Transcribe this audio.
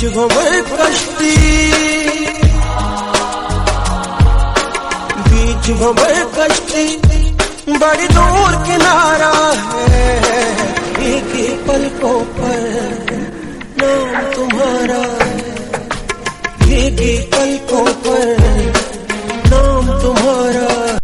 भंवर कश्ती, बीच भंवर कश्ती, बड़ी दूर किनारा है, भीगी पलकों पर नाम तुम्हारा है, भीगी पलकों पर